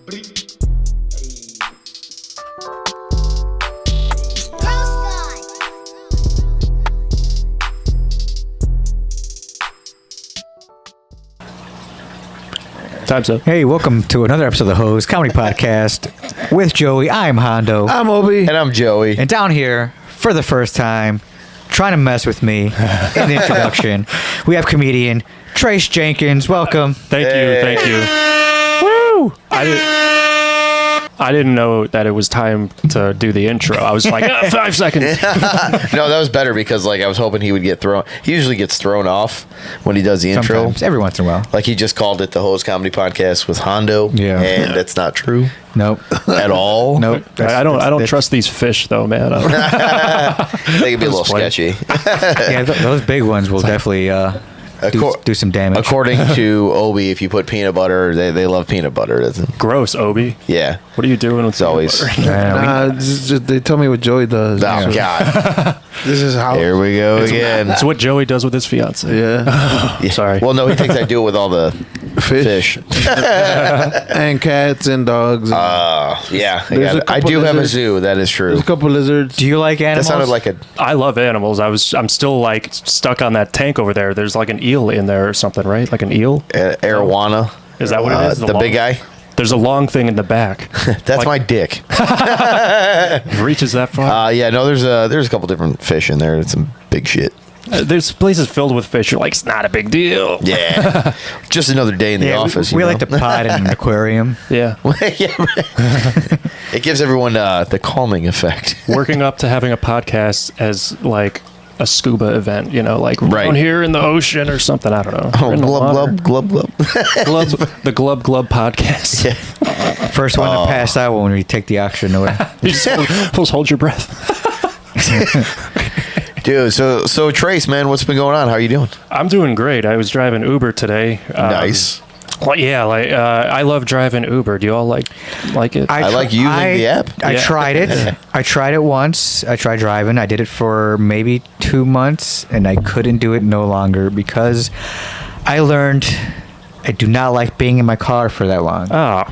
Time's up. Hey, welcome to another episode of the HOZ Comedy Podcast with Joey. I'm Hondo. I'm Obi. And I'm Joey. And down here, for the first time, trying to mess with me in the introduction, we have comedian Trace Jenkins. Welcome. Thank you. Woo! I didn't know that it was time to do the intro. I was like, 5 seconds. No, that was better because like I was hoping he would get thrown. He usually gets thrown off when he does the intro. Sometimes, every once in a while. Like he just called it the HOZ Comedy Podcast with Hondo. Yeah. And that's not true. Nope. At all. Nope. I don't trust these fish though, man. They could be a little sketchy. Yeah, those big ones will definitely do some damage. According to Obi, if you put peanut butter, they love peanut butter. Doesn't? Gross, Obi. Yeah. What are you doing with It's always. They tell me what Joey does. Oh, God. This is how. Here we go again. It's what Joey does with his fiance. Yeah. Yeah. Sorry. Well, no, he thinks I do it with all the fish. And cats and dogs. Yeah. There's a I couple do have a lizards. zoo. That is true. There's a couple lizards. Do you like That animals? sounded like a... I love animals. I'm still like stuck on that tank over there. There's like an eel in there or something, right? Like an eel? arowana. Is that what it is? The big guy? There's a long thing in the back. That's my dick. It reaches that far. Yeah, no, there's a couple different fish in there. It's some big shit. There's places filled with fish. You're like, it's not a big deal. Yeah. Just another day in the office. We you like know? to pod in an aquarium. Yeah. It gives everyone the calming effect. Working up to having a podcast as like a scuba event, you know, like Right. down here in the ocean or something. I don't know. Oh, We're in the water. glub. The Glub Podcast. Yeah. First one to pass out when we take the oxygen away. You just hold your breath. Dude, so Trace, man, what's been going on? How are you doing? I'm doing great. I was driving Uber today. Nice. Well, yeah, I love driving Uber. Do you all like it? I like using the app. I Yeah. tried it. I tried it once. I tried driving. I did it for maybe 2 months, and I couldn't do it no longer because I learned I do not like being in my car for that long. Oh,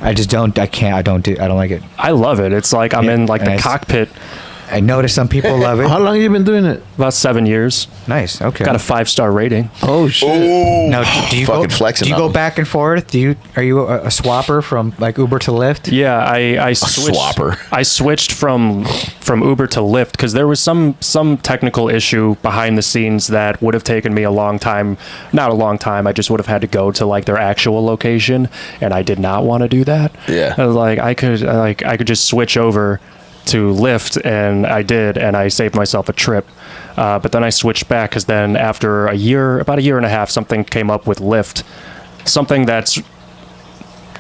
I just don't. I can't. I don't like it. I love it. It's like I'm Yeah, in like the nice. cockpit. I noticed some people love it. How long have you been doing it? About 7 years. Nice. Okay. Got a 5-star rating. Oh, shit. Ooh. Now, do you Fucking go? flexing Do you on go them. back and forth? Are you a swapper from like Uber to Lyft? Yeah, I switched. swapper. I switched from Uber to Lyft because there was some technical issue behind the scenes that would have taken me a long time. Not a long time. I just would have had to go to like their actual location, and I did not want to do that. Yeah. I was like, I could just switch over to Lyft, and I did, and I saved myself a trip. But then I switched back because then after about a year and a half, something came up with Lyft, something that's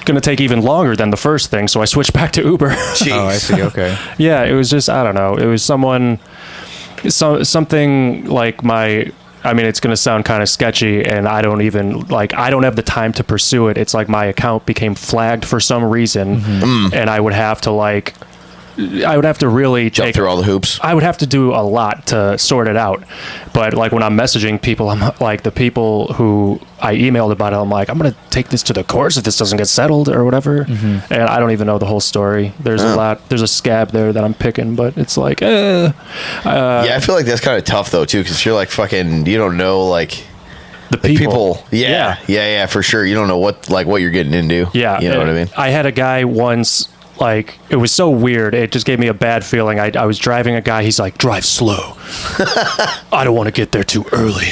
going to take even longer than the first thing. So I switched back to Uber. Jeez. Oh, I see. Okay. Yeah, it was just, I don't know. It was something like I mean, it's going to sound kind of sketchy, and I don't have the time to pursue it. It's like my account became flagged for some reason, and I would have to really Jump through all the hoops. I would have to do a lot to sort it out. But like when I'm messaging people, I'm like the people who I emailed about it, I'm like, I'm going to take this to the courts if this doesn't get settled or whatever. And I don't even know the whole story. There's a scab there that I'm picking, but it's like, Yeah, I feel like that's kind of tough though too, because you're like fucking, you don't know like the like people. Yeah, for sure. You don't know what you're getting into. Yeah. You know what I mean? I had a guy once, like, it was so weird. It just gave me a bad feeling. I was driving a guy. He's like, drive slow. I don't want to get there too early.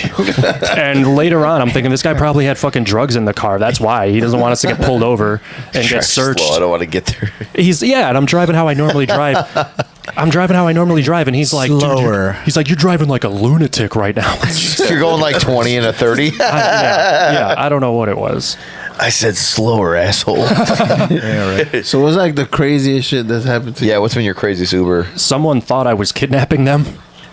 And later on, I'm thinking this guy probably had fucking drugs in the car. That's why. He doesn't want us to get pulled over and get searched. Slow. I don't want to get there. And I'm driving how I normally drive. And he's like, Slower. He's like, you're driving like a lunatic right now. You're going like 20 and a 30. Yeah, I don't know what it was. I said slower, asshole. Yeah, right. So what's like the craziest shit that's happened to you? Yeah, what's been your craziest Uber? Someone thought I was kidnapping them.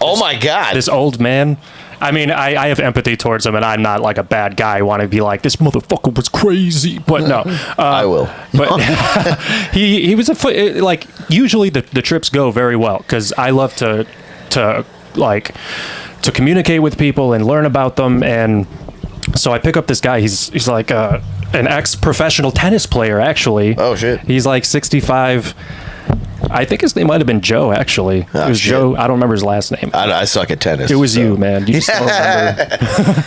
Oh my God. This old man. I mean, I have empathy towards him, and I'm not like a bad guy. I want to be like, this motherfucker was crazy, but no. I will. But he was like, usually the trips go very well because I love to communicate with people and learn about them. And so I pick up this guy. He's like, an ex-professional tennis player, actually. Oh, shit. He's like 65. I think his name might have been Joe, actually. It was shit. Joe. I don't remember his last name. I suck at tennis. It was so. you, man. You just don't remember.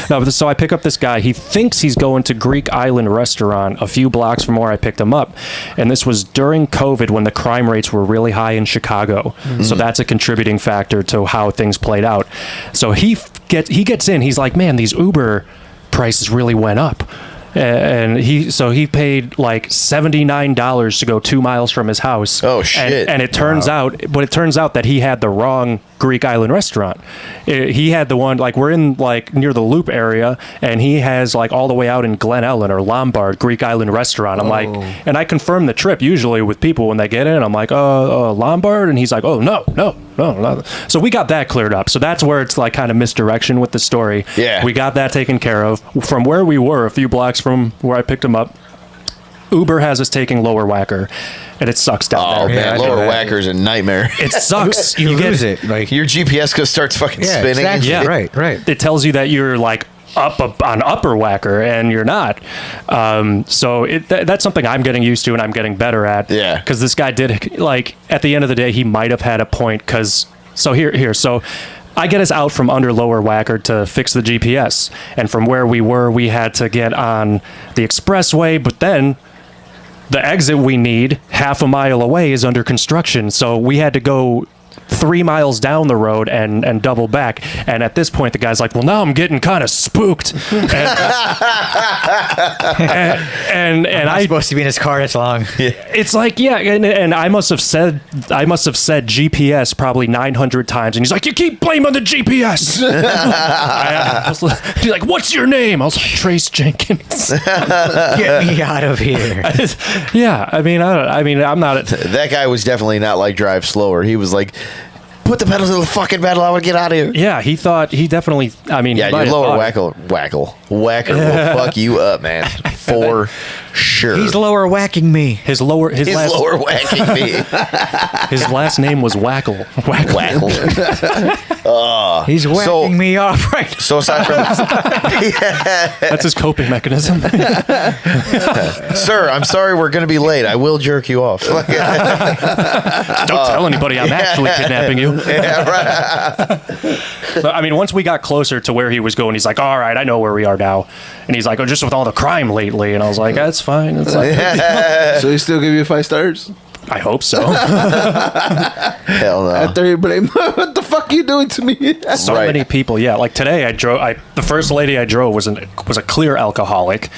No, but so I pick up this guy. He thinks he's going to Greek Island Restaurant a few blocks from where I picked him up. And this was during COVID when the crime rates were really high in Chicago. So that's a contributing factor to how things played out. So he gets in. He's like, man, these Uber prices really went up. And he paid like $79 to go 2 miles from his house. Oh, shit. And it turns out that he had the wrong Greek Island restaurant. He had the one, like, we're in like near the Loop area, and he has like all the way out in Glen Ellen or Lombard Greek Island restaurant. I'm like, and I confirm the trip usually with people when they get in. I'm like, Lombard, and he's like, oh no. So we got that cleared up. So that's where it's like kind of misdirection with the story. Yeah, we got that taken care of. From where we were, a few blocks from where I picked him up, Uber has us taking Lower Wacker, and it sucks down there. Man, Lower Wacker's a nightmare. It sucks. You lose it. Like your GPS starts fucking spinning. Exactly. Yeah. Right. It tells you that you're like up on Upper Wacker, and you're not. So that's something I'm getting used to, and I'm getting better at. Yeah. Because this guy did, like, at the end of the day, he might have had a point. Because so so I get us out from under Lower Wacker to fix the GPS, and from where we were, we had to get on the expressway, but then the exit we need half a mile away is under construction, so we had to go 3 miles down the road and double back. And at this point, the guy's like, well, now I'm getting kind of spooked. And I'm supposed to be in his car this long. it's like, yeah. And I must have said GPS probably 900 times. And he's like, you keep blaming the GPS. He's like, what's your name? I was like, Trace Jenkins. Get me out of here. Yeah. I'm not. That guy was definitely not like drive slower. He was like, put the pedal to the fucking metal. I would get out of here. Yeah, he definitely. I mean, Yeah, he might your have Lower thought. Whacker will fuck you up, man, for sure. He's lower whacking me. His Lower last whacking me. his last name was Wackle. Whackle. He's whacking me off right now. So aside from That's his coping mechanism. sir, I'm sorry we're gonna be late. I will jerk you off. Don't tell anybody I'm actually kidnapping you. Yeah, right. But, I mean, once we got closer to where he was going, he's like, all right, I know where we are now. And he's like, oh, just with all the crime lately. And I was like, that's fine. It's like, So he still give you 5 stars? I hope so. Hell no. After you blame, what the fuck you doing to me? So Right. many people. Yeah, like today the first lady I drove was a clear alcoholic,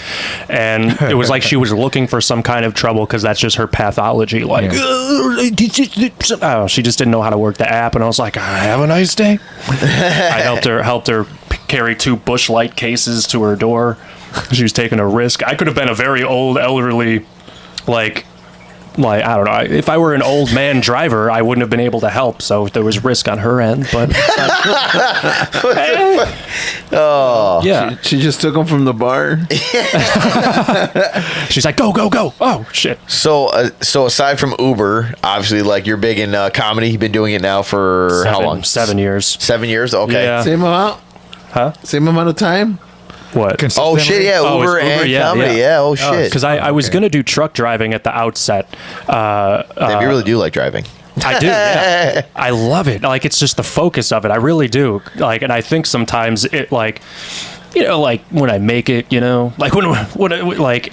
and it was like she was looking for some kind of trouble because that's just her pathology. Like, I don't know, she just didn't know how to work the app, and I was like, have a nice day. I helped her carry 2 Busch Light cases to her door. She was taking a risk. I could have been a very old, elderly, like I don't know. If I were an old man driver, I wouldn't have been able to help. So there was risk on her end. But yeah, She just took him from the bar. she's like, go. Oh shit. So aside from Uber, obviously, like you're big in comedy. You've been doing it now for how long? 7 years. 7 years. Okay. Yeah. Same amount? Huh? Same amount of time? What? Oh shit! Yeah, Oh, it's Uber Uber, and yeah, comedy. yeah. Yeah. Oh shit. Because I was gonna do truck driving at the outset. Damn, you really do like driving. I do. Yeah. I love it. Like, it's just the focus of it. I really do. Like, and I think sometimes it, like, you know, like when I make it, you know, like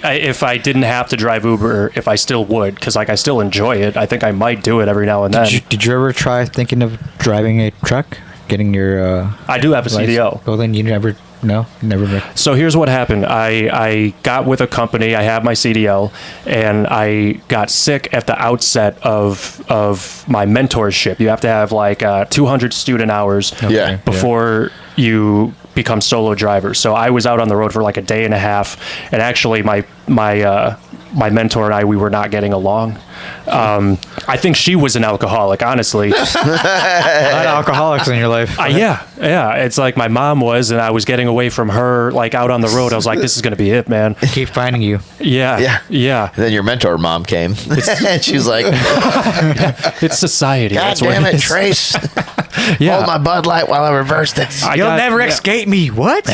if I didn't have to drive Uber, if I still would, because like I still enjoy it. I think I might do it every now and then. Did you ever try thinking of driving a truck? Getting your I do have a CDL. Well, then you never never. So here's what happened. I got with a company. I have my CDL, and I got sick at the outset of my mentorship. You have to have like 200 student hours Yeah. before you become solo driver. So I was out on the road for like a day and a half, and actually my mentor and we were not getting along. I think she was an alcoholic, honestly. A lot of alcoholics in your life. Yeah. It's like my mom was, and I was getting away from her, like out on the road. I was like, this is going to be it, man. Keep finding you. Yeah. And then your mentor mom came, and she was like, It's society. "God That's what damn it, is. Trace! Yeah. Hold my Bud Light while I reverse this. You'll never escape me. What?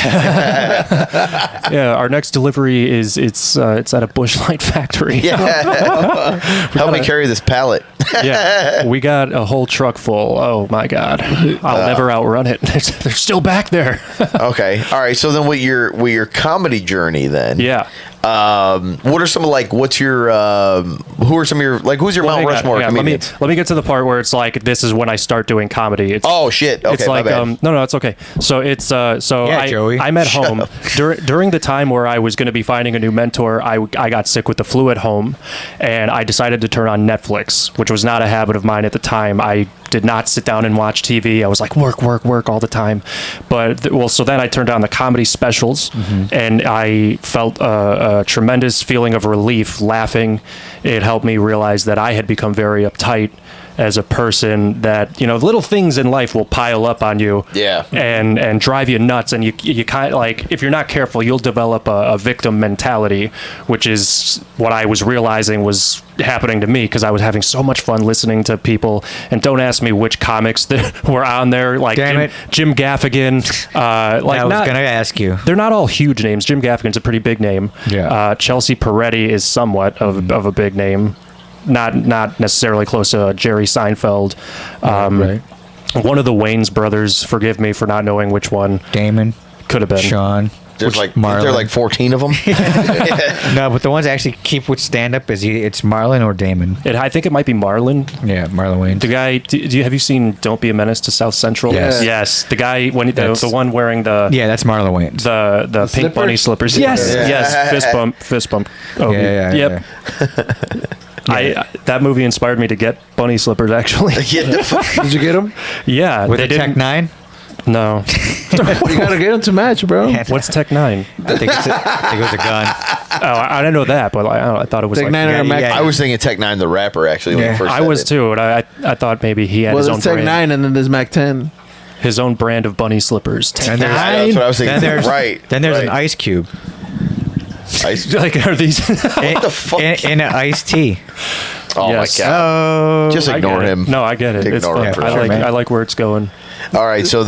Yeah, our next delivery is it's at a Busch Light factory. Yeah. Help me carry this pallet. Yeah, we got a whole truck full. Oh my God, I'll never outrun it. They're still back there. Okay. All right. So then, with your comedy journey, then. Yeah. What are some of what's your who are some of your who's your Mount hang on, Rushmore hang on. comedians? Let me get to the part where it's like this is when I start doing comedy. It's, Oh shit! Okay, it's like my bad. no, it's okay. So it's Joey. I'm at home during the time where I was going to be finding a new mentor. I got sick with the flu at home, and I decided to turn on Netflix, which was not a habit of mine at the time. I did not sit down and watch TV. I was like work all the time. But so then I turned on the comedy specials, and I felt a tremendous feeling of relief laughing. It helped me realize that I had become very uptight as a person, that little things in life will pile up on you, and drive you nuts, and you kind of if you're not careful, you'll develop a victim mentality, which is what I was realizing was happening to me, because I was having so much fun listening to people. And don't ask me which comics that were on there, like Jim Gaffigan. I was gonna ask you. They're not all huge names. Jim Gaffigan's a pretty big name. Yeah. Chelsea Peretti is somewhat of a big name. Not necessarily close to Jerry Seinfeld. Right. One of the Wayans brothers, forgive me for not knowing which one. Damon. Could have been. Sean. There's Marlon. there are 14 of them. No, but the ones that actually keep with stand-up it's Marlon or Damon. I think it might be Marlon. Yeah, Marlon Wayans. The guy. Have you seen Don't Be a Menace to South Central? Yes. Yes. The guy the one wearing the that's Marlon Wayans. the pink bunny slippers. Yes. Yeah. Yes. Fist bump. Oh, Yeah. Yep. That movie inspired me to get bunny slippers. Actually. Did you get him? Yeah. With they the Tech didn't- 9? No. You gotta get him to match, bro. What's Tech 9? I think it was a gun. Oh, I didn't know that, but I thought it was Tech 9 or Mac. yeah. I was thinking Tech 9 the rapper actually when you first I said was it. too, and I thought maybe he had Well, his own there's Tech brand, 9 and then there's Mac 10. his own brand of bunny slippers. Tech And there's- 9. That's what I was thinking. Then there's Right. Then there's an right. Ice Cube. Ice. Like, are these? What the fuck? In an iced tea. Oh Yes. my god. Oh. Just I ignore get it. him. No, I get it. It's Ignore fun. him for I sure, like man. I like where it's going. All right, so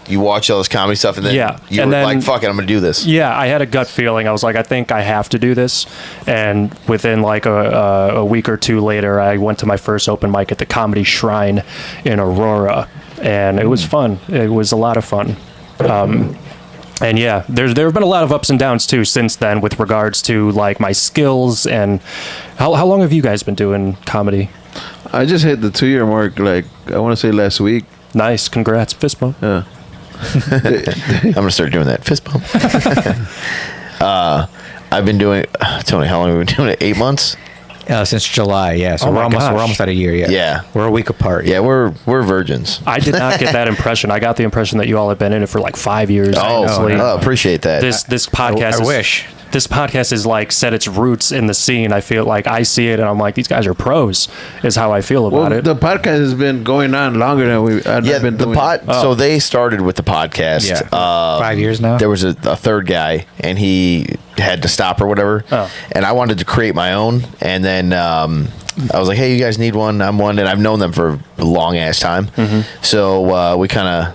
you watch all this comedy stuff, and then you and were then- like, "Fuck it, I'm gonna do this." Yeah, I had a gut feeling. I was like, I think I have to do this. And within like a week or two later, I went to my first open mic at the Comedy Shrine in Aurora, and it was fun. It was a lot of fun. And yeah, there have been a lot of ups and downs too since then with regards to like my skills. And how long have you guys been doing comedy? I just hit the 2-year mark, I want to say last week. Nice, congrats, fist bump. Yeah. I'm gonna start doing that fist bump. I've been doing. Tony, how long have we been doing it? 8 months. Since July, yeah. So Oh my we're gosh. almost at a year, yeah. Yeah. We're a week apart. Yeah, we're virgins. I did not get that impression. I got the impression that you all have been in it for like 5 years. Oh, honestly. appreciate that. This podcast. I wish. This podcast is like set its roots in the scene. I feel like I see it and I'm like, these guys are pros. Is how I feel about Well, it. the podcast has been going on longer than I've yeah, been the doing. pod. So they started with the podcast. Yeah. 5 years now. There was a third guy, and he had to stop or whatever. Oh. And I wanted to create my own, and then I was like, "Hey, you guys need one? I'm one," and I've known them for a long ass time. Mm-hmm. So we kind of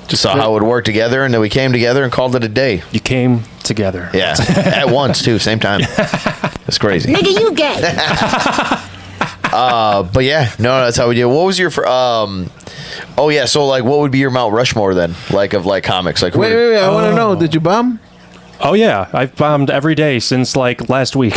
just saw how it would work together, and then we came together and called it a day. You came together. Yeah, at once too, same time. It's crazy. Nigga, you gay. But yeah, no, that's how we do. What was your? Oh yeah, so like, what would be your Mount Rushmore then? Like of like comics? Like Wait, I want to know. Did you bomb? Oh yeah, I've bombed every day since like last week.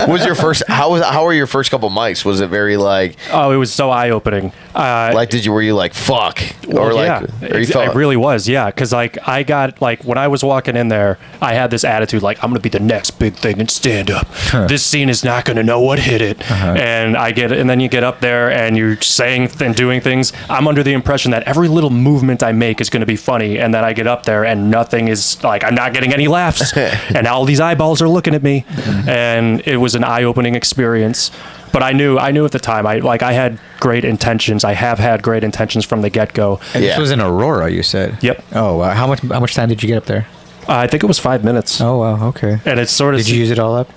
was your first? How were your first couple mics? Was it very like? Oh, it was so eye opening. Like, were you like fuck or like? Yeah, Or you it felt, really was. Yeah, because like I got like when I was walking in there, I had this attitude like I'm gonna be the next big thing in stand up. This scene is not gonna know what hit it, and and then you get up there and you're saying and doing things. I'm under the impression that every little movement I make is gonna be funny, and then I get up there and nothing is like I'm not getting any laughs, and all these eyeballs are looking at me, and it was an eye-opening experience. But I knew at the time. I had great intentions. I have had great intentions from the get-go. And Yeah. this was in Aurora, you said? Yep. Oh, wow. How much time did you get up there? I think it was 5 minutes. Oh, wow. Okay. And it's sort of Did you use it all up?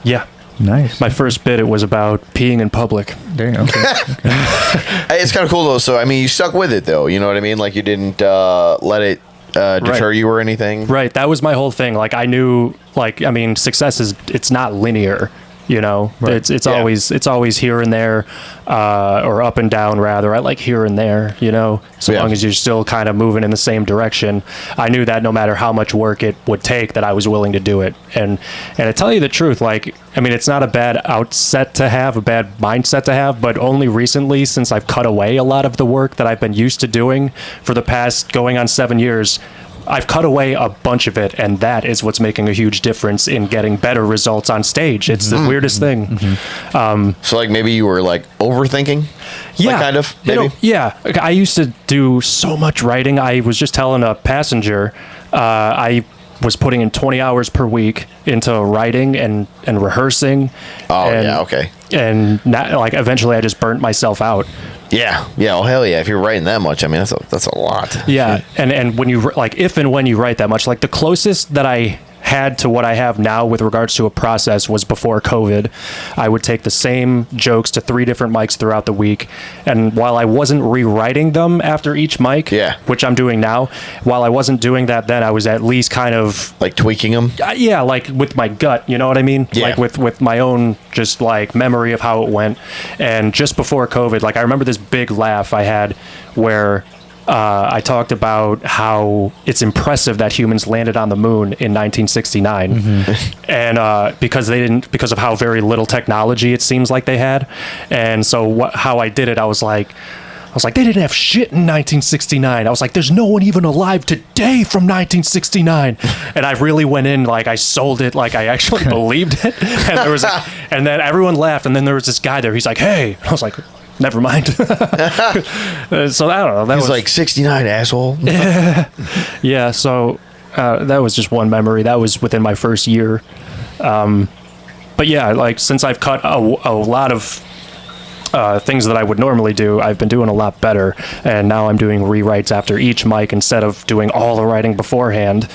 Yeah. Nice. My first bit, it was about peeing in public. Dang, okay. It's kind of cool though. So I mean, you stuck with it though. You know what I mean? Like you didn't let it deter you or anything. Right. That was my whole thing. Like I knew, like, I mean, success it's not linear. You know, Right. it's always here and there, or up and down rather. I like here and there, you know, so long as you're still kind of moving in the same direction. I knew that no matter how much work it would take, that I was willing to do it. And to tell you the truth, like, I mean, it's not a bad outset to have, a bad mindset to have, but only recently, since I've cut away a lot of the work that I've been used to doing for the past going on 7 years, I've cut away a bunch of it, and that is what's making a huge difference in getting better results on stage. It's the weirdest thing. So like maybe you were like overthinking. Yeah, like, kind of. Maybe. Yeah, I used to do so much writing. I was just telling a passenger, I was putting in 20 hours per week into writing and rehearsing. Oh and, yeah. Okay. And like eventually, I just burnt myself out. Yeah. Yeah. Oh hell yeah! If you're writing that much, I mean that's a lot. Yeah, and when you like, if and when you write that much, like the closest that I had to what I have now with regards to a process was before COVID. I would take the same jokes to 3 different mics throughout the week, and while I wasn't rewriting them after each mic, which I'm doing now, while I wasn't doing that then, I was at least kind of like tweaking them. Yeah, like with my gut, you know what I mean? Yeah. Like with my own just like memory of how it went. And just before COVID, like I remember this big laugh I had where I talked about how it's impressive that humans landed on the moon in 1969, and because of how very little technology it seems like they had. And so how I did it, I was like, they didn't have shit in 1969. I was like, there's no one even alive today from 1969. And I really went in, like I sold it, like I actually believed it. And there was, and then everyone laughed. And then there was this guy there. He's like, hey. I was like, never mind. So I don't know. That He's was like 69, asshole. Yeah. So that was just one memory. That was within my first year. But yeah, like since I've cut a lot of things that I would normally do, I've been doing a lot better. And now I'm doing rewrites after each mic instead of doing all the writing beforehand,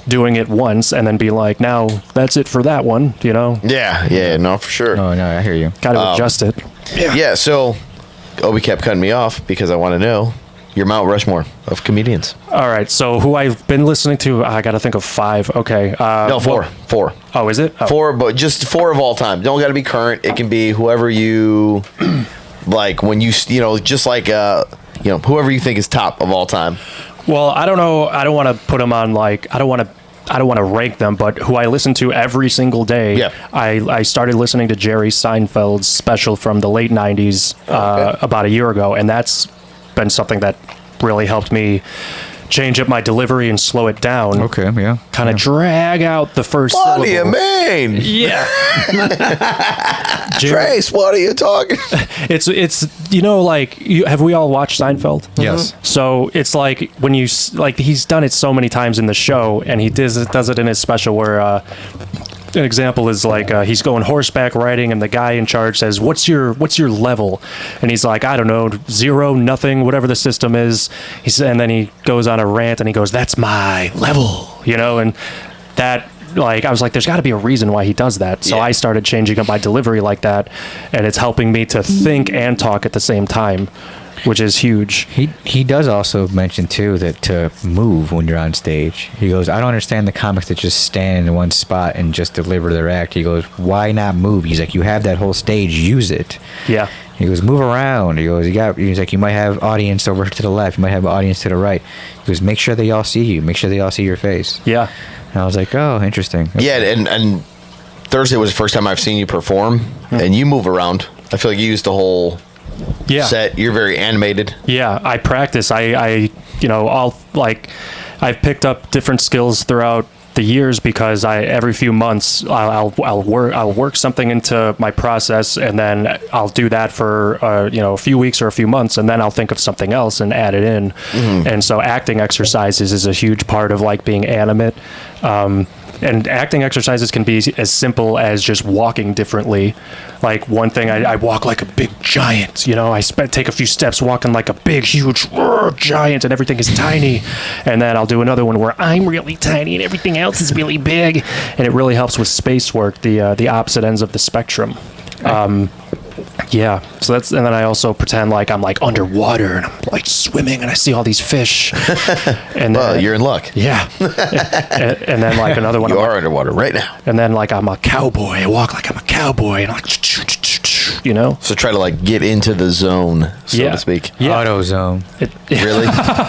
doing it once and then be like, now that's it for that one, you know? Yeah. Yeah. No, for sure. Oh, no, I hear you. Got to adjust it. Yeah. So Obi kept cutting me off because I want to know your Mount Rushmore of comedians. All right. So who I've been listening to, I got to think of 5. Okay. No, 4. 4. Oh, is it? Oh. 4, but just 4 of all time. Don't got to be current. It can be whoever you like when you know, just like whoever you think is top of all time. Well, I don't know. I don't want to put them on like, I don't want to rank them, but who I listen to every single day. Yeah. I started listening to Jerry Seinfeld's special from the late 90s about a year ago, and that's been something that really helped me change up my delivery and slow it down. Okay, yeah. Kind of drag out the first What syllable. do you mean? Yeah. Trace, what are you talking? It's like, have we all watched Seinfeld? Yes. So it's like when you like, he's done it so many times in the show, and he does it in his special where an example is like he's going horseback riding, and the guy in charge says, what's your level? And he's like, I don't know, 0, nothing, whatever the system is. And then he goes on a rant and he goes, that's my level, you know. And that, like, I was like, there's got to be a reason why he does that. So I started changing up my delivery like that, and it's helping me to think and talk at the same time, which is huge. He does also mention too that to move when you're on stage. He goes, I don't understand the comics that just stand in one spot and just deliver their act. He goes, why not move? He's like, you have that whole stage, use it. Yeah. He goes, move around. He goes, he's like, you might have audience over to the left, you might have audience to the right. He goes, make sure they all see you, make sure they all see your face. Yeah. And I was like, oh, interesting. Yeah, and Thursday was the first time I've seen you perform, and you move around. I feel like you used the whole set. You're very animated. Yeah, I practice. I've picked up different skills throughout the years because every few months I'll work something into my process, and then I'll do that for a few weeks or a few months, and then I'll think of something else and add it in. And so acting exercises is a huge part of like being animate. and acting exercises can be as simple as just walking differently. Like one thing, I walk like a big giant, you know, take a few steps walking like a big, huge giant and everything is tiny. And then I'll do another one where I'm really tiny and everything else is really big. And it really helps with space work, the opposite ends of the spectrum. Yeah, so that's, and then I also pretend like I'm like underwater and I'm like swimming and I see all these fish. And Well, you're in luck. yeah, and then like another one. You I'm are like, underwater right now. and then like I'm a cowboy. I walk like I'm a cowboy and I'm like, you know. So try to like get into the zone, so Yeah. to speak. Yeah. AutoZone. Really?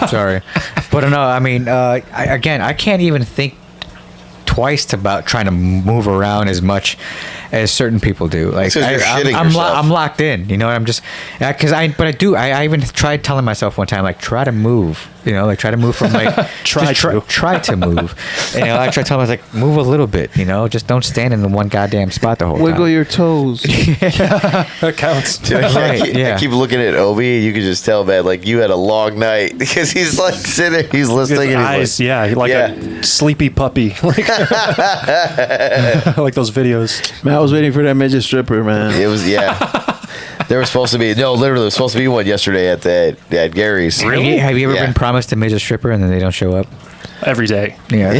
Sorry, but no. I mean, I can't even think twice about trying to move around as much as certain people do. Like Because you're shitting I'm yourself. locked in. You know, I'm just because I even tried telling myself one time like try to move. You know, like try to move from like Try to move. And, you know, I try telling myself like move a little bit. You know, just don't stand in the one goddamn spot the whole Wiggle time. your toes. That counts. Dude, Right, I keep looking at Obi, and you could just tell, man, like you had a long night because he's like sitting there, he's listening, His and eyes, he's like, yeah, like Yeah. a sleepy puppy, like like those videos. Man, I was waiting for that midget stripper, man. it was, yeah. There was supposed to be literally, there was supposed to be one yesterday at Gary's. Have you ever Yeah. been promised a midget stripper and then they don't show up? Every day, Yeah.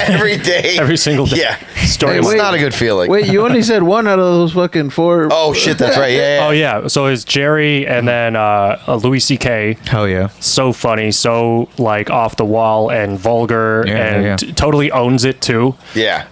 Every day, every single day. Yeah, Story. it's wait. not a good feeling. Wait, you only said one out of those fucking four. Oh shit, that's right. Yeah. Oh yeah, so it's Jerry and then Louis C.K. Hell yeah. So funny, so like off the wall and vulgar, Yeah, and yeah. totally owns it too. Yeah.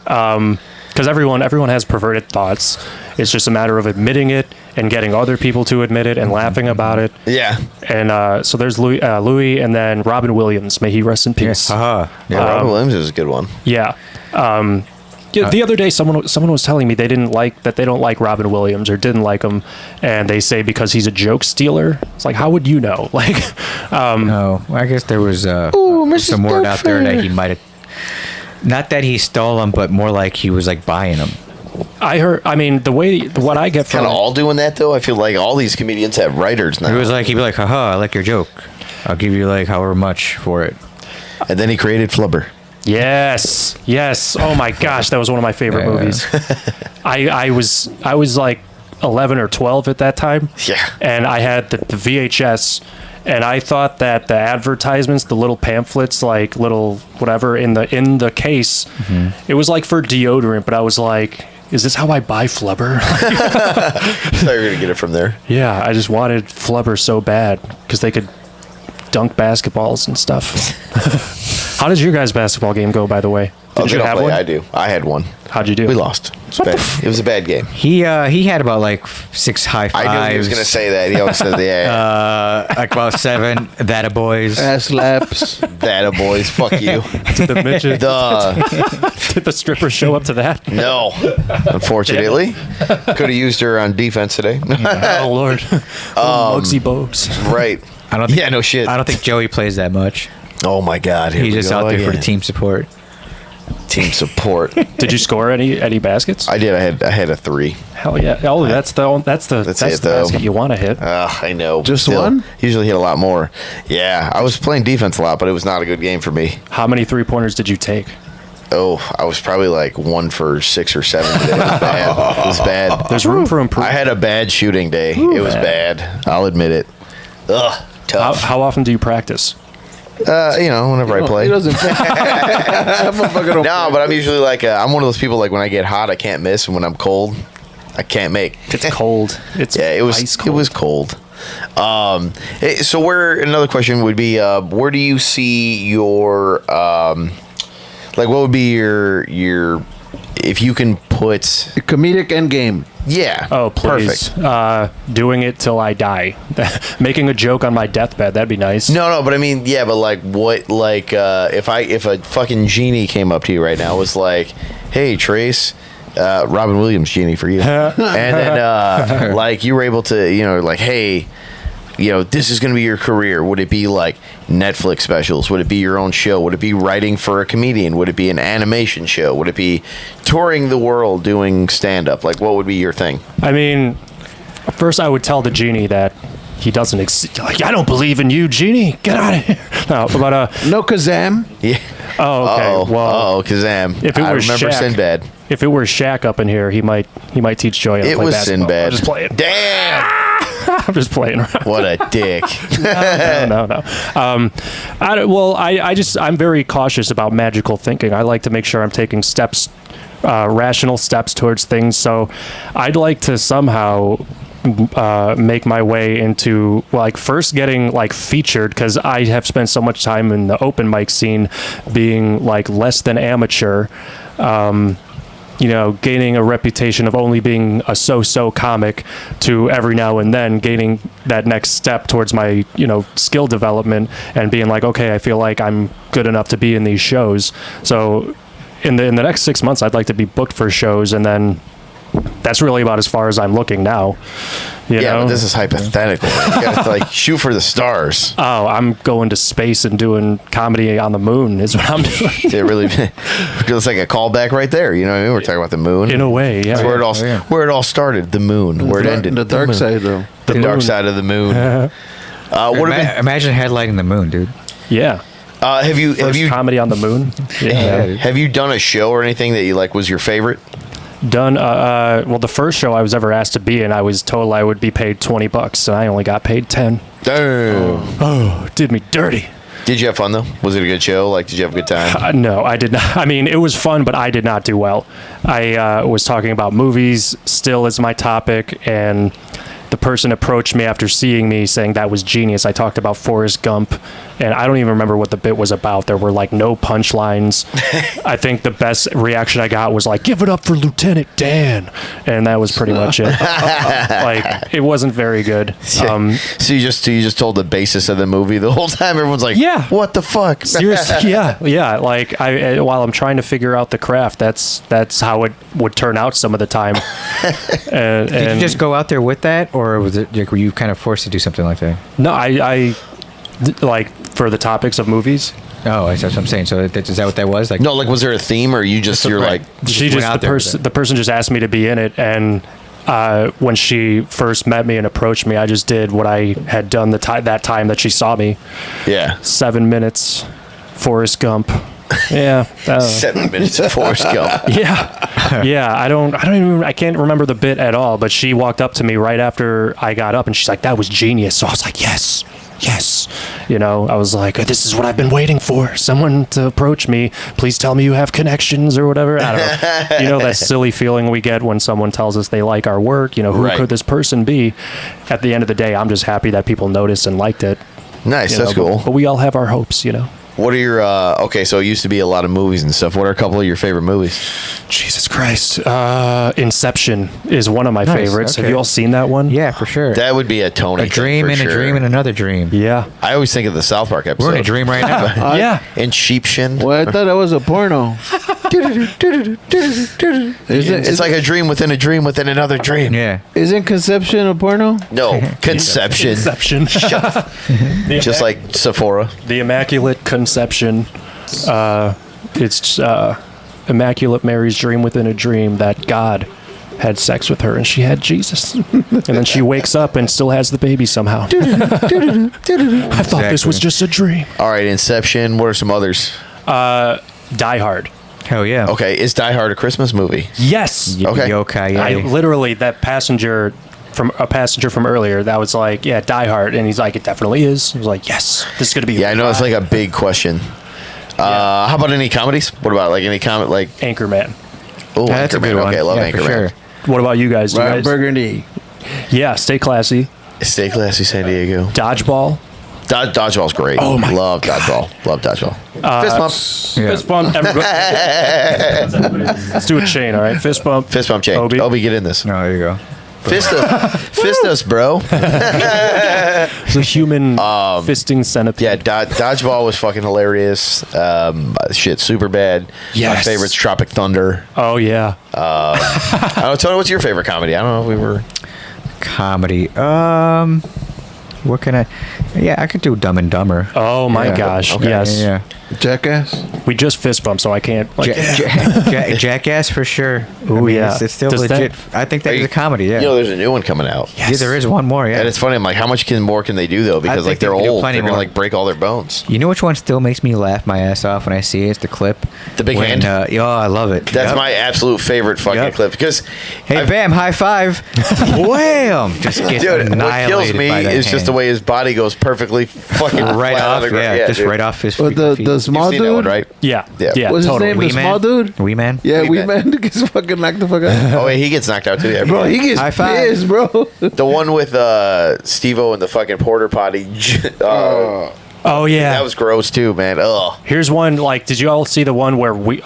Because everyone has perverted thoughts. It's just a matter of admitting it and getting other people to admit it and laughing about it. Yeah. And so there's Louis and then Robin Williams. May he rest in peace. Haha. Yeah. Robin Williams is a good one. Yeah. Yeah, the other day, someone was telling me they don't like Robin Williams or didn't like him, and they say because he's a joke stealer. It's like, how would you know? Like, No, I guess there was some word out there that he might have. Not that he stole them, but more like he was like buying them. I heard. I mean, what I get from Kind of all doing that though. I feel like all these comedians have writers now. It was like he'd be like, "Haha, I like your joke. I'll give you like however much for it." And then he created Flubber. Yes. Oh my gosh, that was one of my favorite Yeah. movies. I was like 11 or 12 at that time. Yeah. And I had the VHS, and I thought that the advertisements, the little pamphlets, like little whatever in the case, it was like for deodorant. But I was like, is this how I buy Flubber? I thought you were gonna get it from there. Yeah, I just wanted Flubber so bad because they could dunk basketballs and stuff. How does your guys' basketball game go, by the way? Oh, Did they you don't have play. one? I do. I had one. How'd you do? We lost. It was a bad game. He had about like 6 high fives. I knew he was gonna say that. He always said, "Yeah, like about 7 that a boys. Ass slaps. that a boys, fuck you." Did the midget, Duh. did the stripper show up to that? No, unfortunately, could have used her on defense today. Oh Lord, Muggsy Bogues. Right. I don't think, Yeah, no shit. I don't think Joey plays that much. Oh my God. Here He's we just go out there for the again. team support. Team support. Did you score any baskets? I did. I had a 3. Hell yeah! Oh, that's the it, the though. basket you want to hit. I know. Just Still, one? Usually hit a lot more. Yeah, I was playing defense a lot, but it was not a good game for me. How many 3-pointers did you take? Oh, I was probably like 1 for 6 or 7 today. It was bad. It was bad. There's room for I improvement. had a bad shooting day. It was bad. I'll admit it. Ugh, tough. How often do you practice? Whenever I play. He doesn't play. Motherfucker don't No, but I'm usually like I'm one of those people like when I get hot I can't miss, and when I'm cold I can't make. It's cold. It's Yeah, it was ice it cold. was cold. So another question would be where do you see your like what would be your if you can put comedic end game. yeah Oh please! perfect. Doing it till I die. Making a joke on my deathbed. That'd be nice. No, but I mean, yeah, but like, what, like, if a fucking genie came up to you right now, and was like, "Hey, Trace, Robin Williams genie for you," and then like you were able to, like, "Hey, this is going to be your career." Would it be like Netflix specials? Would it be your own show? Would it be writing for a comedian? Would it be an animation show? Would it be touring the world doing stand up? Like, what would be your thing? I mean, first I would tell the genie that he doesn't like, I don't believe in you, genie. Get out of here. No, but No Kazam. Yeah. oh, okay. Well, Kazam. if it I was remember Shaq, Sinbad. If it were Shaq up in here, he might teach Joey how to It play was basketball. Sinbad. I'm just playing. Damn. I'm just playing around. What a dick. No. I'm very cautious about magical thinking. I like to make sure I'm taking steps, rational steps towards things. So I'd like to somehow make my way into, like, first getting, like, featured, because I have spent so much time in the open mic scene being, like, less than amateur. Gaining a reputation of only being a so-so comic to every now and then gaining that next step towards my, skill development and being like, okay, I feel like I'm good enough to be in these shows. So in the next 6 months, I'd like to be booked for shows, and then that's really about as far as I'm looking now. You know? But this is hypothetical. You gotta shoot for the stars. Oh, I'm going to space and doing comedy on the moon is what I'm doing. It really feels like a callback right there. You know what I mean? We're talking about the moon. In a way, yeah. That's where it all started. The moon. Where it ended. The dark side, though. The dark side of the moon. Imagine headlighting the moon, dude. Yeah. Have you comedy on the moon? Yeah. Have you done a show or anything that you was your favorite? Done the first show I was ever asked to be in, I was told I would be paid $20 and I only got paid 10. Damn. Oh, did me dirty. Did you have fun though? Was it a good show? Did you have a good time? No, I did not. I mean, it was fun, but I did not do well. I was talking about movies still as my topic, and the person approached me after seeing me saying that was genius. I talked about Forrest Gump, and I don't even remember what the bit was about. There were no punchlines. I think the best reaction I got was give it up for Lieutenant Dan, and that was pretty much it. It wasn't very good. So you just told the basis of the movie the whole time. Everyone's like, yeah, what the fuck? Seriously, yeah. While I'm trying to figure out the craft, that's how it would turn out some of the time. Did you just go out there with that, or was it were you kind of forced to do something like that? No, I for the topics of movies. Oh, that's what I'm saying. So is that what that was? No, was there a theme, or the person just asked me to be in it, and when she first met me and approached me, I just did what I had done that time that she saw me. Yeah. 7 minutes, Forrest Gump. Yeah. 7 minutes of Forrest Gump. Yeah. I can't remember the bit at all, but she walked up to me right after I got up and she's like, that was genius. So I was like, yes. I was like, this is what I've been waiting for. Someone to approach me. Please tell me you have connections or whatever. I don't know. That silly feeling we get when someone tells us they like our work. Who could this person be? At the end of the day, I'm just happy that people noticed and liked it. Nice. That's cool. But we all have our hopes, What are your so it used to be a lot of movies and stuff. What are a couple of your favorite movies? Jesus Christ. Inception is one of my favorites. Okay. Have you all seen that one? Yeah, for sure. That would be a Tony. A dream and a dream and another dream. Yeah. I always think of the South Park episode. We're in a dream right now. Yeah. And Sheepshin. Well, I thought that was a porno. It's like a dream within a dream within another dream. Yeah. Isn't Conception a porno? No, Conception. Inception. Just like Sephora. The Immaculate Conception. It's Immaculate Mary's dream within a dream that God had sex with her and she had Jesus. And then she wakes up and still has the baby somehow. I thought this was just a dream. All right, Inception. What are some others? Die Hard. Hell yeah. Okay, is Die Hard a Christmas movie? Yes. Okay. Okay. Yeah. I literally, that passenger from earlier, that was like, yeah, Die Hard. And he's like, it definitely is. I was like, yes, this is going to be. Yeah, I know it's a big question. How about any comedies? What about any comedy Anchorman? Oh, that's Anchorman. a good one. Okay, I love Yeah, Anchorman. for sure. What about you guys? Ryan Burgundy. Yeah, Stay Classy. Stay Classy, San Diego. Dodgeball. Dodgeball's great. Oh my Love God. Dodgeball. Love Dodgeball. Fist bump. Yeah. Fist bump. Everybody. Let's do a chain, all right? Fist bump. Fist bump chain. Obi, get in this. No, there you go. Fist us, bro. It's a human fisting centipede. Yeah, Dodgeball was fucking hilarious. Super bad. Yes. My favorite's Tropic Thunder. Oh, yeah. I don't know, Tony, what's your favorite comedy? I don't know if we were... Comedy. What can I... Yeah, I could do Dumb and Dumber. Oh, my Yeah. gosh. Okay. Yes. Yeah. Jackass. We just fist bumped, so I can't. Like, Jackass for sure. Ooh, yeah. It's still Does legit. that- I think that is a comedy. Yeah. You know, there's a new one coming out. Yeah, there is one more. Yeah. And it's funny. I'm like, how much more can they do though? Because think like they're they can do old. plenty They're gonna more. like break all their bones. You know which one still makes me laugh my ass off when I see it? It's the clip. The big hand? Oh, I love it. That's Yep. my absolute favorite fucking Yep. clip because Hey, bam, high five. Wham! Just gets dude, what annihilated kills me by that is just the hand. way his body goes perfectly fucking right flat on off. the ground. Yeah, just dude. right off his But feet. the small You've seen dude, that one, right? yeah, Yeah. yeah, What's totally. his name? Wee The Man? small dude. Wee Man? Yeah, Wee Wee Man. Man gets fucking knocked the fuck out. Oh, wait, he gets knocked out too. Yeah, Bro, he gets High five. pissed, bro. the one with Steve-O and the fucking porter potty. Oh yeah, That was gross too, man. Ugh. Here's one. Like, did you all see the one where we?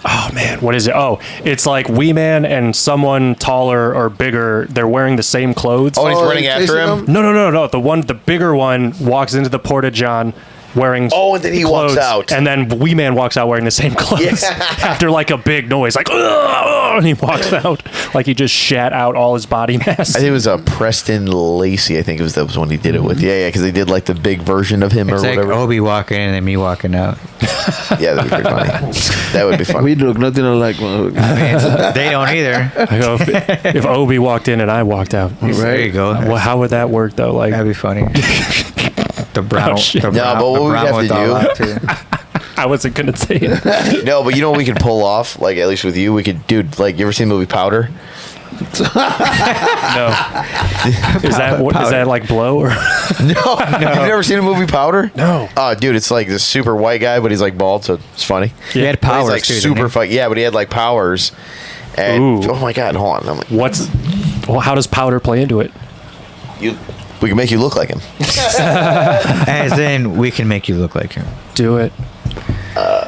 Oh man, what is it? Oh, it's like Wee Man and someone taller or bigger. They're wearing the same clothes. Oh, and he's Oh, running after chasing him. him? No. The bigger one walks into the porta john wearing. Oh, and then he walks clothes, out. and then Wee Man walks out wearing the same clothes after like a big noise, like, "Ugh," and he walks out like he just shat out all his body mass. I think it was Preston Lacey. I think it was that was when he did it with. Yeah, because they did like the big version of him It's or like whatever. Obi walking in and then me walking out. Yeah, that'd be pretty funny. That would be funny. We look nothing alike, motherfucker. They don't either. I go, if Obi walked in and I walked out, There you go. well, how would that work though? Like, That'd be funny. The brown. Oh, shit. The No, brown, but what the we'd brown have with to all do- that, too. I wasn't gonna say it. No, but you know what we could pull off? Like at least with you, we could, dude. Like you ever seen the movie Powder? No. Is that like Blow or? No, you've never seen a movie Powder? No. Oh, dude, it's like this super white guy, but he's like bald, so it's funny. He had But powers, he's like too, didn't super he? fuck. Yeah, but he had like powers. And Ooh. oh my god, hold on. I'm like, Well, how does powder play into it? we can make you look like him. As in, we can make you look like him. Do it.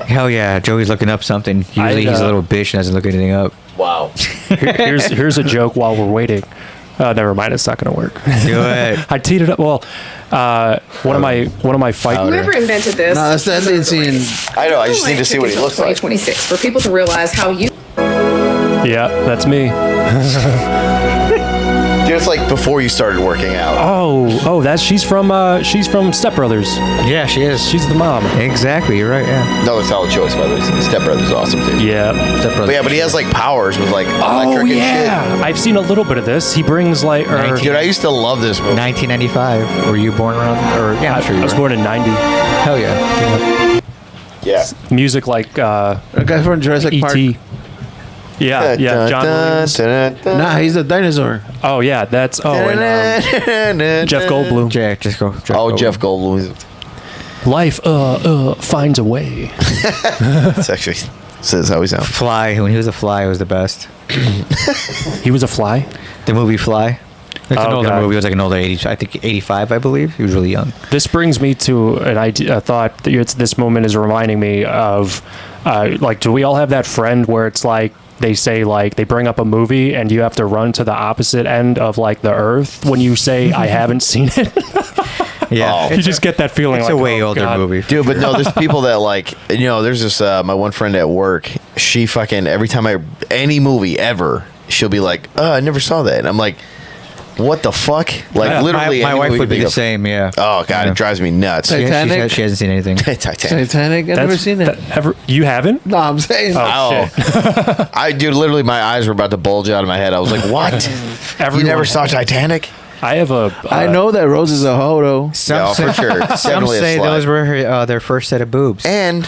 Hell yeah, Joey's looking up something. Usually he's a little bitch and doesn't look anything up. Wow. Here's a joke while we're waiting. Never mind, it's not gonna work. Do it. I teed it up. Well, one of my fight. Whoever invented this. No, that's that ain't seen. I know. I just need to see what he looks like. 2026 for people to realize how you. Yeah, that's me. Dude, it's like before you started working out. Oh, that's she's from Step Brothers. Yeah, she is. She's the mom. Exactly, you're right, yeah. Another solid choice, by the way. Step Brothers awesome too. Yeah. But yeah, but he has like powers with like Oh electric yeah, and I've seen a little bit of this. He brings like, shit. Dude, I used to love this movie. 1995. Were you born around? Or yeah, I'm sure you I was were. born in '90. Hell yeah. Yeah. Music like That guy from Jurassic Park. E.T. Yeah, John Williams. Nah, he's a dinosaur. Oh yeah, that's and Jeff Goldblum. Jack, just go. Oh, Jeff Goldblum. Life finds a way. It's actually says how he sounds. Fly. When he was a fly, it was the best. He was a fly. The movie Fly. It's an Oh, older God. movie. It was like an older 80s. I think 85, I believe. He was really young. This brings me to an idea. A thought that this moment is reminding me of, like, do we all have that friend where it's like they say like they bring up a movie and you have to run to the opposite end of like the earth when you say I haven't seen it. Yeah. You just get that feeling. It's like, a way oh, older God. movie. Dude, but no, there's people that like, you know, there's this, my one friend at work, she fucking, every time any movie ever, she'll be like, oh, I never saw that. And I'm like, what the fuck? Like, Yeah, literally, my any wife movie would you be think the of. same, yeah. Oh, God, Yeah. it drives me nuts. She Titanic? hasn't seen anything. Titanic. Titanic. I've never seen it. You haven't? No, I'm saying. Oh, I dude, literally, my eyes were about to bulge out of my head. I was like, "What? You Everyone- never saw Titanic?" I have a. I know that Rose is a hoe though. Yeah, for sure. Some Definitely a say slut. those were her, their first set of boobs. And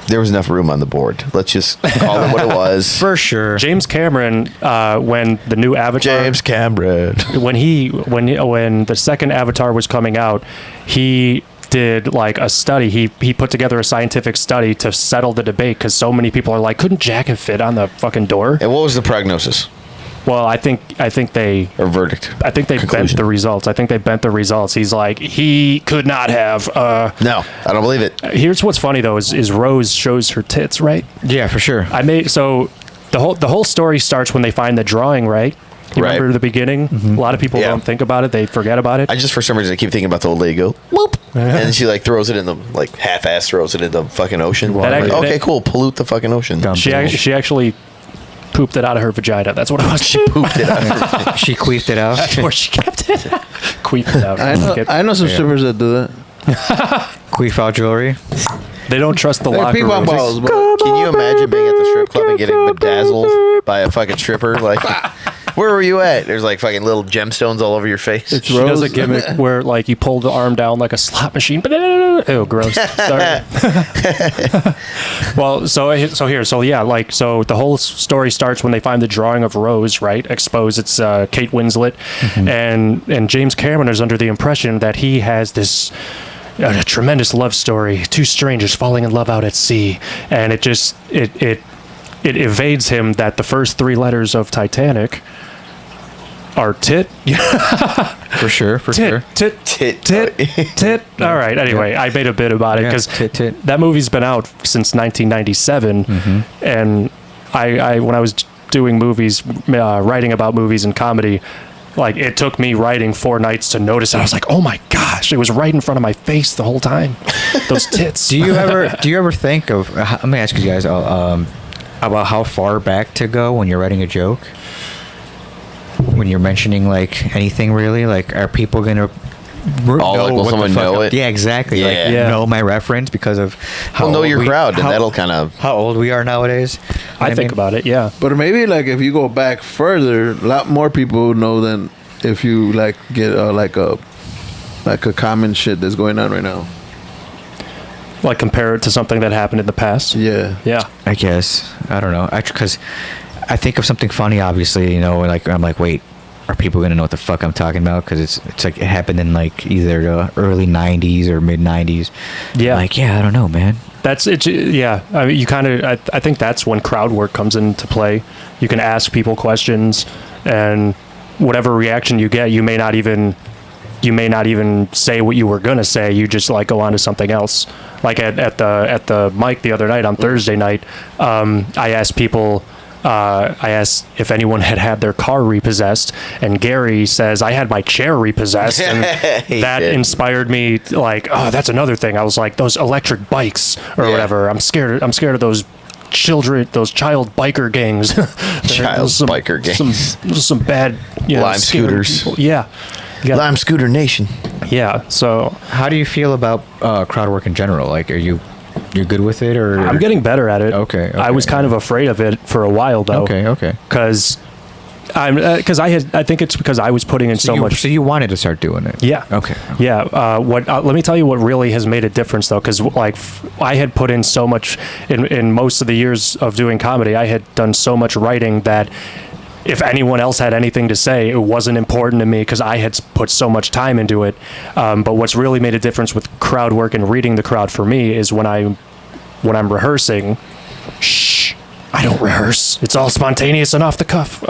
there was enough room on the board. Let's just call it what it was. For sure. James Cameron, when the new Avatar, James Cameron. when the second Avatar was coming out, he did like a study. He put together a scientific study to settle the debate because so many people are like, couldn't Jack have fit on the fucking door? And what was the prognosis Well, I think they or verdict? bent the results. I think they bent the results. He's like, he could not have. No, I don't believe it. Here's what's funny though: is Rose shows her tits, right? Yeah, for sure. So the whole story starts when they find the drawing, right? You Right. remember the beginning? A lot of people Yeah. don't think about it; they forget about it. I just for some reason I keep thinking about the old lady go whoop, and she like throws it in the like half-ass throws it in the fucking ocean. That I'm like, actually- okay, that- cool, pollute the fucking ocean. Dumb she bitch. actually pooped it out of her vagina. That's what it was. She Pooped it out. She queefed it out. or she kept it. Queefed it out. I know some strippers that do that. Queef out jewelry. They don't trust the Like locker ping pong rooms. balls, but Can you imagine being at the strip club and getting bedazzled by a fucking stripper? Like, where were you at? There's like fucking little gemstones all over your face. It's She does a Rose. gimmick where like you pull the arm down like a slot machine. Ew, gross. Sorry. Well, so the whole story starts when they find the drawing of Rose, right? Exposed. It's Kate Winslet, and James Cameron is under the impression that he has this a tremendous love story, two strangers falling in love out at sea, and it evades him that the first three letters of Titanic are tit. For sure. Tit. All right. Anyway, I made a bit about it because tit. that movie's been out since 1997, and I when I was doing movies, writing about movies and comedy, like it took me writing 4 nights to notice it. I was like, oh my gosh, it was right in front of my face the whole time. Those tits. Do you ever think of? Let me ask you guys about how far back to go when you're writing a joke. When you're mentioning like anything really, like are people gonna will someone know it? Yeah, exactly. Like Yeah. know my reference because of how Well, know your crowd, and how- that'll kind of. how old we are nowadays. I think about it. Yeah. But maybe like if you go back further, a lot more people know than if you like get like a common shit that's going on right now. Like compare it to something that happened in the past. Yeah. Yeah. I guess I don't know. Because I think of something funny, obviously, you know, like I'm like, wait, are people gonna know what the fuck I'm talking about? Because it's like it happened in like either the early '90s or mid '90s. Yeah. Like I don't know, man. That's it. Yeah. I mean, you kind of, I think that's when crowd work comes into play. You can ask people questions, and whatever reaction you get, you may not even say what you were gonna say. You just like go on to something else. Like at the mic the other night on Thursday night, I asked people. I asked if anyone had their car repossessed, and Gary says I had my chair repossessed, and that inspired me. Like, oh, that's another thing. I was like, those electric bikes or whatever. I'm scared of those child biker gangs. Biker gangs. Some bad Lime scary scooters. people. Yeah. You got- Lime Scooter Nation. Yeah. So How do you feel about crowd work in general? Like, you're good with it, or I'm getting better at it. Okay, I was kind of afraid of it for a while though. Okay. Because I think it's because I was putting in so much. So you wanted to start doing it? Yeah. Okay. Yeah. Let me tell you what really has made a difference, though, because like I had put in so much in most of the years of doing comedy. I had done so much writing that if anyone else had anything to say, it wasn't important to me because I had put so much time into it. But what's really made a difference with crowd work and reading the crowd for me is when I'm rehearsing. Shh. I don't rehearse. It's all spontaneous and off the cuff.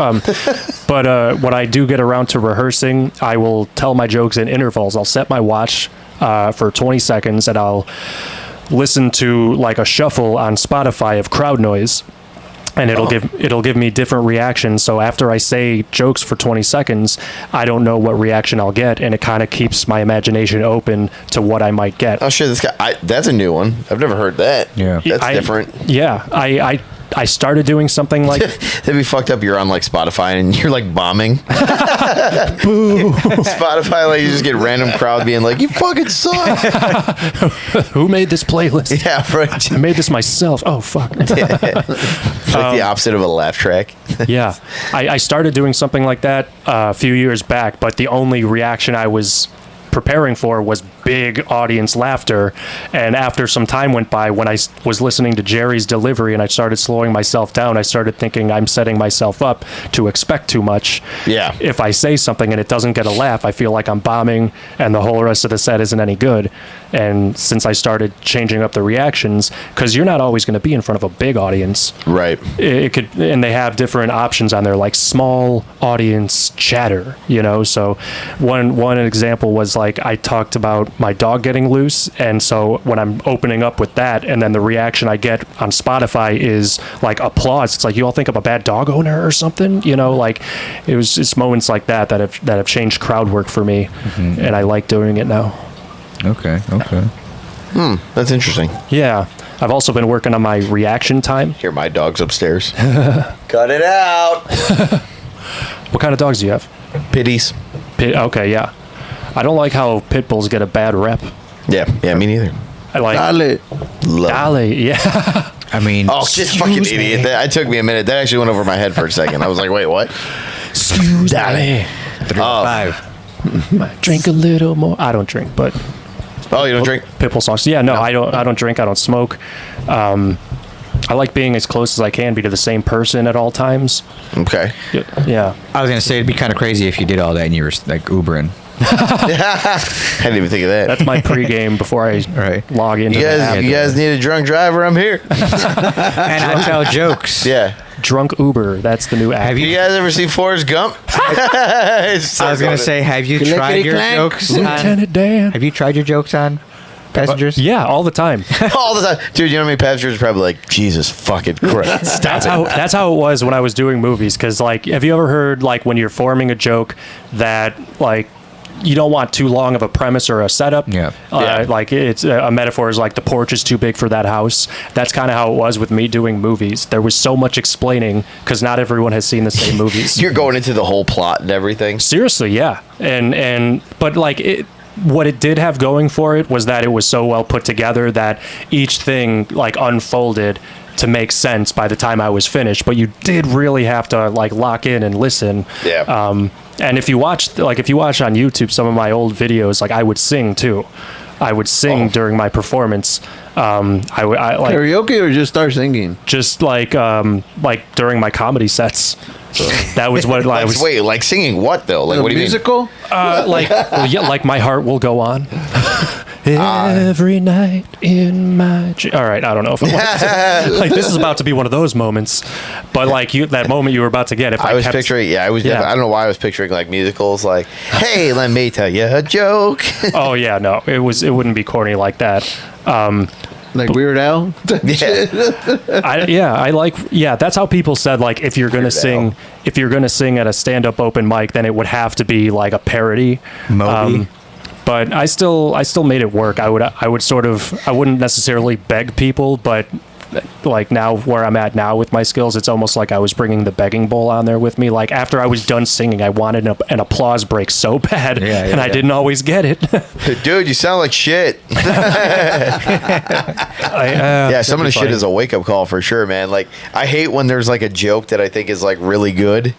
But when I do get around to rehearsing, I will tell my jokes in intervals. I'll set my watch for 20 seconds, and I'll listen to like a shuffle on Spotify of crowd noise, and it'll give me different reactions. So after I say jokes for 20 seconds, I don't know what reaction I'll get, and it kind of keeps my imagination open to what I might get. Oh shit! This guy. That's a new one. I've never heard that. Yeah. That's different. Yeah, I started doing something like That'd be fucked up. You're on like Spotify and you're like bombing. boo. Spotify, like you just get random crowd being like, "You fucking suck." Who made this playlist? Yeah, right. I made this myself. Oh fuck. It's like the opposite of a laugh track. Yeah, I started doing something like that a few years back, but the only reaction I was preparing for was big audience laughter. And after some time went by, when I was listening to Jerry's delivery and I started slowing myself down, I started thinking I'm setting myself up to expect too much. Yeah. If I say something and it doesn't get a laugh, I feel like I'm bombing and the whole rest of the set isn't any good. And since I started changing up the reactions, because you're not always going to be in front of a big audience. Right. It could, and they have different options on there, like small audience chatter, you know. So one example was like I talked about my dog getting loose, and so when I'm opening up with that, and then the reaction I get on Spotify is like applause. It's like, you all think I'm a bad dog owner or something, you know. Like it's moments like that have changed crowd work for me, and I like doing it now. Okay. That's interesting. Yeah. I've also been working on my reaction time. Hear my dog's upstairs. Cut it out. What kind of dogs do you have? Pitties. Okay, yeah. I don't like how pit bulls get a bad rep. Yeah, me neither. I like Dale. Love. yeah. I mean, Oh, just fucking idiot. That took me a minute. That actually went over my head for a second. I was like, wait, what? Excuse me. 5. Drink a little more. I don't drink, but Oh, you don't drink? Pitbull songs. Yeah, no, I don't drink. I don't smoke. I like being as close as I can be to the same person at all times. Okay. Yeah. I was gonna say it'd be kind of crazy if you did all that and you were like Ubering. I didn't even think of that. That's my pregame before I log into You the app. guys need a drunk driver? I'm here. And I tell jokes. Yeah. Drunk Uber. That's the new app. Have You guys ever see Forrest Gump? I was gonna say, have you tried your jokes on? Lieutenant Dan. Have you tried your jokes on passengers? Yeah, all the time. all the time. Dude, you know how many passengers are probably like, Jesus fucking Christ. That's how it was when I was doing movies. Because, like, have you ever heard, like, when you're forming a joke that, like, you don't want too long of a premise or a setup? Yeah. Like, it's a metaphor is like the porch is too big for that house. That's kind of how it was with me doing movies. There was so much explaining because not everyone has seen the same movies. You're going into the whole plot and everything. Seriously, yeah. But like what it did have going for it was that it was so well put together that each thing like unfolded to make sense by the time I was finished. But you did really have to like lock in and listen. Yeah. And if you watch on YouTube some of my old videos, like I would sing too. I would sing during my performance. I like Karaoke or just start singing? just like during my comedy sets. That was what I was. Wait, like singing what though? Like The what do you musical? Like my heart will go on. Every night in my all right, I don't know if I'm like this is about to be one of those moments, but like that moment you were about to get. If I was kept, picturing, I was. Yeah. I don't know why I was picturing like musicals. Like, hey, let me tell you a joke. Oh yeah, no, it wouldn't be corny like that. Like Weird Al? Yeah. That's how people said like if you're gonna sing at a stand-up open mic, then it would have to be like a parody. Moby. But I still made it work. I wouldn't necessarily beg people, but like now where I'm at now with my skills, it's almost like I was bringing the begging bowl on there with me. Like after I was done singing, I wanted an applause break so bad, and I didn't always get it. Dude, you sound like shit. Yeah, some of the shit is a wake up call for sure, man. Like I hate when there's like a joke that I think is like really good,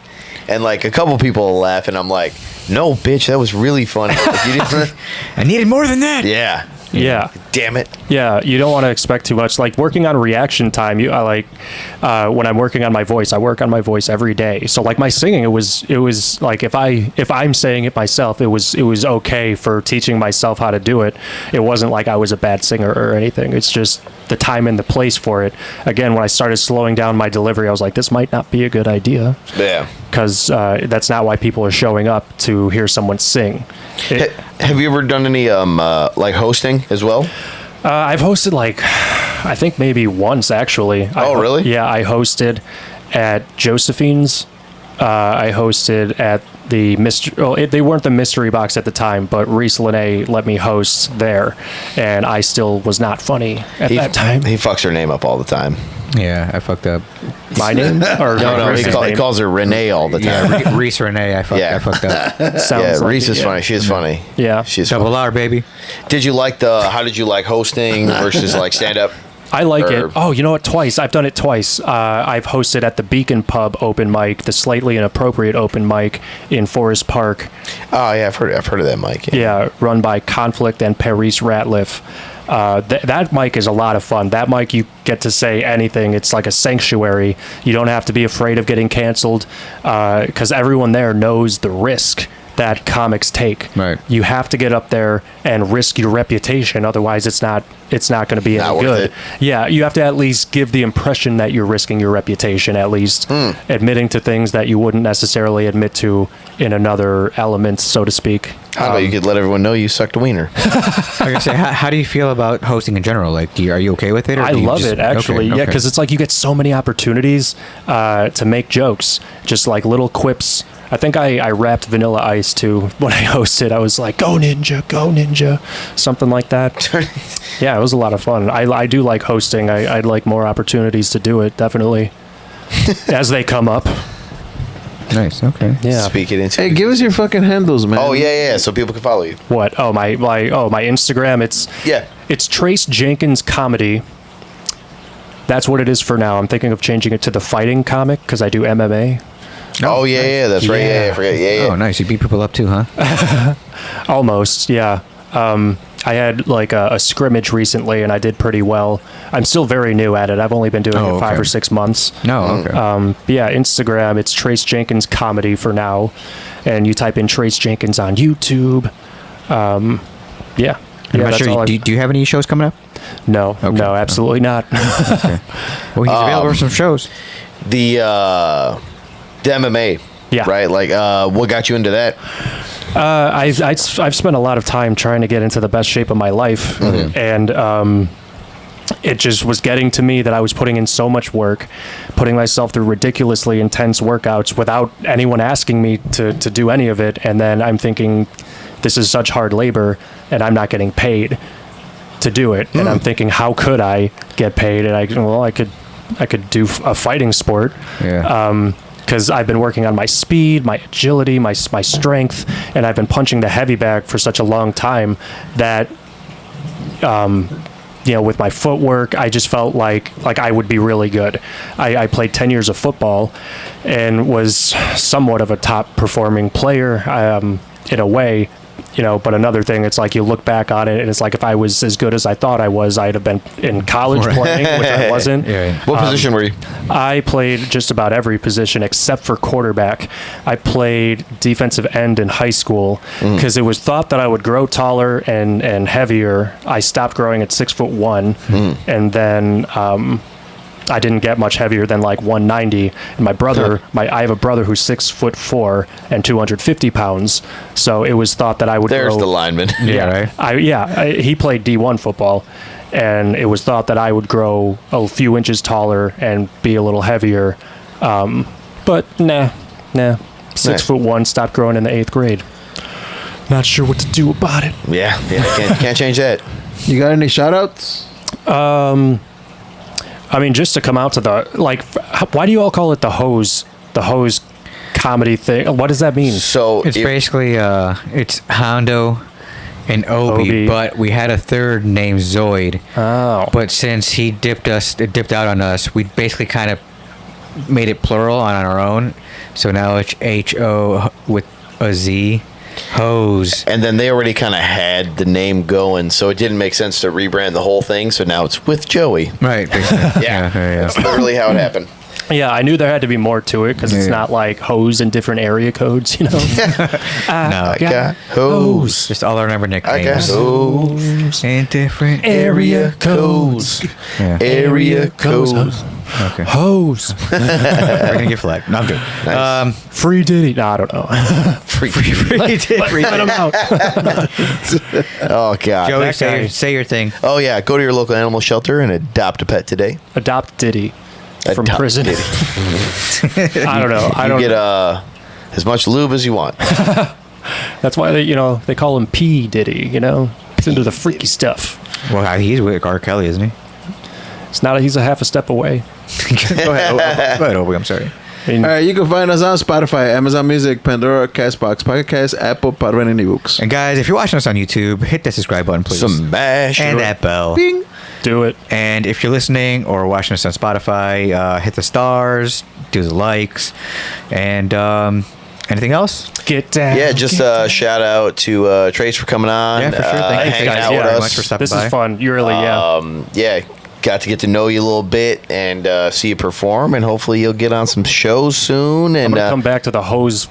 and like a couple people will laugh, and I'm like, no, bitch, that was really funny. Like, you didn't. I needed more than that. Yeah. Yeah. Damn it. Yeah, you don't want to expect too much. Like working on reaction time, when I'm working on my voice, I work on my voice every day. So like my singing, it was like if I'm saying it myself, it was okay for teaching myself how to do it. It wasn't like I was a bad singer or anything. It's just the time and the place for it. Again, when I started slowing down my delivery, I was like, this might not be a good idea. Yeah. Because that's not why people are showing up to hear someone sing. Have you ever done any like hosting as well? I've hosted I think maybe once actually. Oh, really? Yeah, I hosted at Josephine's. I hosted at the they weren't the Mystery Box at the time, but Reese Lene let me host there, and I still was not funny at that time. He fucks her name up all the time. Yeah, I fucked up. My name? Or No, he calls her Renee all the time. Yeah, Reese Renee, I fucked up. Sounds Yeah, like Reese it, is yeah. funny. She is funny. Yeah. She's Double funny. R, baby. How did you like hosting versus like stand up? I like Or- it. Oh, you know what? Twice. I've done it twice. I've hosted at the Beacon Pub open mic, the Slightly Inappropriate open mic in Forest Park. Oh yeah, I've heard of that mic. Yeah, run by Conflict and Paris Ratliff. That mic is a lot of fun. That mic, you get to say anything. It's like a sanctuary. You don't have to be afraid of getting canceled because everyone there knows the risk that comics take. Right. You have to get up there and risk your reputation. Otherwise, it's not going to be Not any worth good. it. Yeah, you have to at least give the impression that you're risking your reputation, at least admitting to things that you wouldn't necessarily admit to in another element, so to speak. How about you could let everyone know you sucked a wiener? I was gonna say, how do you feel about hosting in general? Like, are you okay with it? Or I do you love just- it actually. Okay, Yeah, okay. because it's like you get so many opportunities to make jokes, just like little quips. I think I rapped Vanilla Ice too when I hosted. I was like, go ninja, something like that. Yeah, it was a lot of fun. I do like hosting. I'd like more opportunities to do it, definitely, as they come up. Nice. Okay. Yeah. Speak it into. Hey, give us your fucking handles, man. Oh yeah, so people can follow you. What? Oh, my Instagram. It's Trace Jenkins Comedy. That's what it is for now. I'm thinking of changing it to the fighting comic because I do MMA. Oh yeah, that's right. Yeah, I forget. Yeah. Oh, nice. You beat people up too, huh? Almost, yeah. I had like a scrimmage recently, and I did pretty well. I'm still very new at it. I've only been doing it 5 or 6 months. No, okay. But yeah, Instagram, it's Trace Jenkins Comedy for now. And you type in Trace Jenkins on YouTube. Yeah. I'm not sure. Do you have any shows coming up? No, no, absolutely not. Okay. Well, he's available for some shows. The MMA. Yeah. Right. Like, what got you into that? I've spent a lot of time trying to get into the best shape of my life, and it just was getting to me that I was putting in so much work, putting myself through ridiculously intense workouts without anyone asking me to do any of it, and then I'm thinking, this is such hard labor, and I'm not getting paid to do it, and I'm thinking, how could I get paid? And I could do a fighting sport. Yeah. Because I've been working on my speed, my agility, my strength, and I've been punching the heavy bag for such a long time that, with my footwork, I just felt like I would be really good. I played 10 years of football and was somewhat of a top performing player in a way. But another thing, it's like you look back on it and it's like if I was as good as I thought I was, I'd have been in college playing, which I wasn't. Yeah. What position were you? I played just about every position except for quarterback. I played defensive end in high school because it was thought that I would grow taller and heavier. I stopped growing at 6'1", and then I didn't get much heavier than like 190. And my brother, I have a brother who's 6'4" and 250 pounds. So it was thought that I would There's grow. the lineman. Yeah, right. He played D1 football, and it was thought that I would grow a few inches taller and be a little heavier. But nah. 6'1", stopped growing in the 8th grade. Not sure what to do about it. Yeah, can't change that. You got any shout outs? I mean, just to come out to why do you all call it the HOZ comedy thing? What does that mean? So It's basically it's Hondo and Obi, but we had a third named Zoid. Oh. But since it dipped out on us, we basically kind of made it plural on our own. So now it's HO with a Z. HOZ. And then they already kind of had the name going, so it didn't make sense to rebrand the whole thing. So now it's with Joey. Right. Basically. Yeah. Yeah. That's literally how it happened. Yeah, I knew there had to be more to it because it's not like HOZ in different area codes, No. I got HOZ. Just all our number I got nicknames. HOZ. In different Area codes. Yeah. Area codes. Okay. HOZ. We're gonna get flagged. No, I'm good. Nice. Free Diddy. No, I don't know. Free Let him out. Oh, God. Joey, That guy. say your thing. Oh, yeah. Go to your local animal shelter and adopt a pet today. Adopt Diddy from Adopt prison. Diddy. I don't know. I You don't get as much lube as you want. That's why they call him P Diddy, He's into the freaky stuff. Well, he's with R. Kelly, isn't he? It's not he's a half a step away. Go ahead, Obi. I'm sorry. I mean, All right, you can find us on Spotify, Amazon Music, Pandora, Castbox, Pocket Cast, Apple, Podbean, and eBooks. And guys, if you're watching us on YouTube, hit that subscribe button, please. Smash. And that bell. Bing. do it. And if you're listening or watching us on Spotify, hit the stars, do the likes, and anything else? Get down. Yeah, just shout out to Trace for coming on. Yeah, for sure. Thanks, hanging guys. out Yeah, with very us. much for stopping This by. is fun. You really, Yeah, got to get to know you a little bit and see you perform, and hopefully you'll get on some shows soon. I'm And gonna come back to the HOZ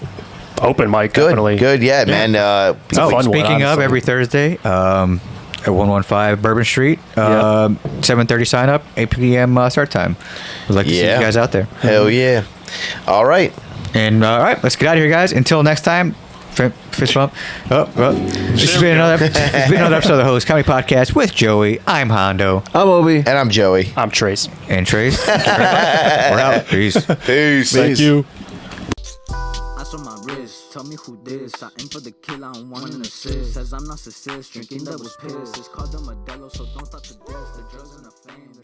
open mic. good, Definitely. good, yeah, man. It's a fun one, Speaking of, honestly. every Thursday at 115 Bourbon Street, 7:30 sign up, 8 p.m. Start time. We'd like to see you guys out there. Hell yeah! All right. And all right, let's get out of here, guys. Until next time, fist bump. This has been another episode of the HOZ Comedy Podcast with Joey. I'm Hondo. I'm Obi. And I'm Joey. I'm Trace. And Trace. We're out. Peace. Peace. Thank you. I saw my real tell me who this. I aim for the kill, I don't want an assist. Says I'm narcissist, drinking that was piss. It's called the Modelo, so don't stop to diss. The drugs and the fame, the